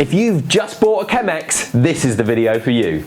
If you've just bought a Chemex, this is the video for you.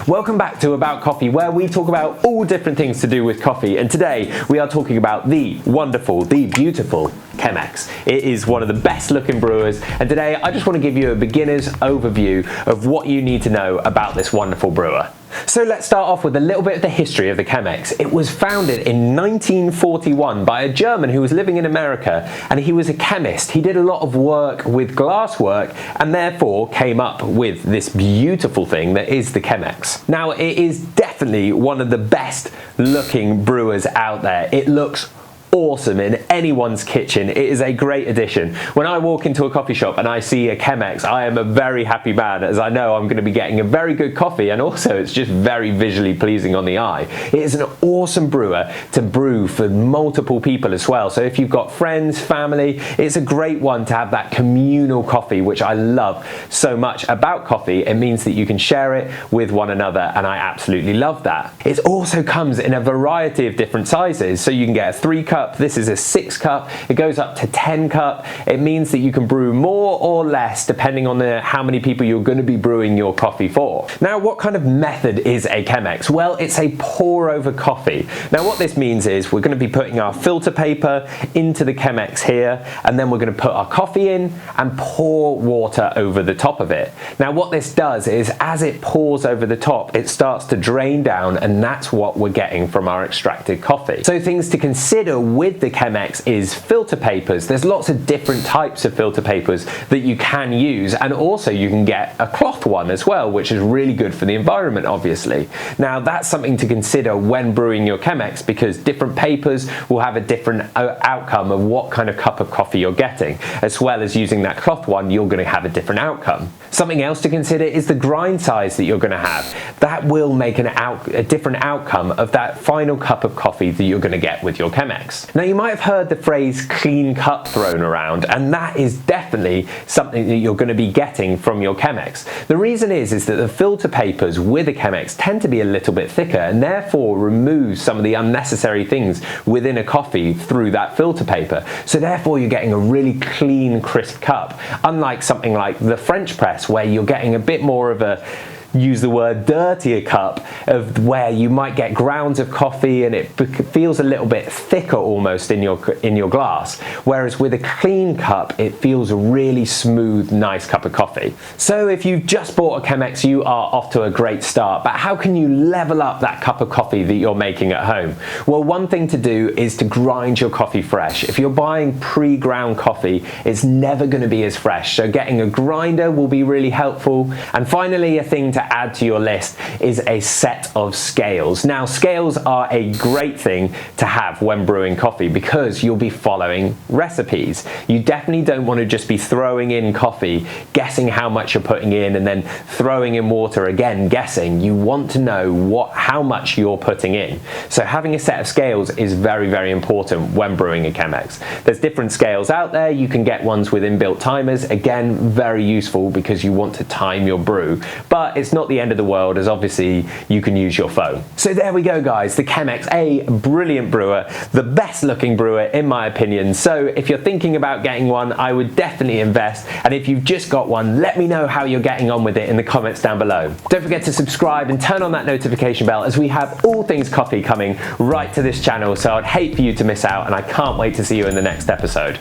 Welcome back to About Coffee, where we talk about all different things to do with coffee, and today we are talking about the wonderful, the beautiful Chemex. It is one of the best looking brewers, and today I just want to give you a beginner's overview of what you need to know about this wonderful brewer. So let's start off with a little bit of the history of the Chemex. It was founded in 1941 by a German who was living in America, and he was a chemist. He did a lot of work with glasswork and therefore came up with this beautiful thing that is the Chemex. Now, it is definitely one of the best looking brewers out there. It looks awesome in anyone's kitchen. It is a great addition. When I walk into a coffee shop and I see a Chemex, I am a very happy man, as I know I'm going to be getting a very good coffee, and also it's just very visually pleasing on the eye. It is an awesome brewer to brew for multiple people as well. So if you've got friends, family, it's a great one to have that communal coffee, which I love so much about coffee. It means that you can share it with one another, and I absolutely love that. It also comes in a variety of different sizes, so you can get a 3-cup. This is a 6-cup. It goes up to 10-cup. It means that you can brew more or less depending on how many people you're going to be brewing your coffee for. Now, what kind of method is a Chemex? Well, it's a pour over coffee. Now, what this means is we're going to be putting our filter paper into the Chemex here, and then we're going to put our coffee in and pour water over the top of it. Now, what this does is as it pours over the top, it starts to drain down, and that's what we're getting from our extracted coffee. So things to consider with the Chemex is filter papers. There's lots of different types of filter papers that you can use, and also you can get a cloth one as well, which is really good for the environment, obviously. Now, that's something to consider when brewing your Chemex, because different papers will have a different outcome of what kind of cup of coffee you're getting. As well as using that cloth one, you're going to have a different outcome. Something else to consider is the grind size that you're going to have. That will make a different outcome of that final cup of coffee that you're going to get with your Chemex. Now, you might have heard the phrase clean cup thrown around, and that is definitely something that you're going to be getting from your Chemex. The reason is that the filter papers with a Chemex tend to be a little bit thicker, and therefore remove some of the unnecessary things within a coffee through that filter paper. So therefore you're getting a really clean, crisp cup, unlike something like the French press, where you're getting a bit more of a, use the word, dirtier cup, of where you might get grounds of coffee and it feels a little bit thicker almost in your glass, whereas with a clean cup it feels a really smooth, nice cup of coffee. So if you've just bought a Chemex, you are off to a great start, but how can you level up that cup of coffee that you're making at home? Well, one thing to do is to grind your coffee fresh. If you're buying pre-ground coffee, it's never going to be as fresh, so getting a grinder will be really helpful. And finally, a thing to add to your list is a set of scales. Now, scales are a great thing to have when brewing coffee, because you'll be following recipes. You definitely don't want to just be throwing in coffee, guessing how much you're putting in, and then throwing in water again, guessing. You want to know how much you're putting in. So having a set of scales is very, very important when brewing a Chemex. There's different scales out there. You can get ones with inbuilt timers. Again, very useful because you want to time your brew, but it's not the end of the world, as obviously you can use your phone. So there we go, guys, the Chemex, a brilliant brewer, the best looking brewer in my opinion. So if you're thinking about getting one, I would definitely invest, and if you've just got one, let me know how you're getting on with it in the comments down below. Don't forget to subscribe and turn on that notification bell, as we have all things coffee coming right to this channel, so I'd hate for you to miss out, and I can't wait to see you in the next episode.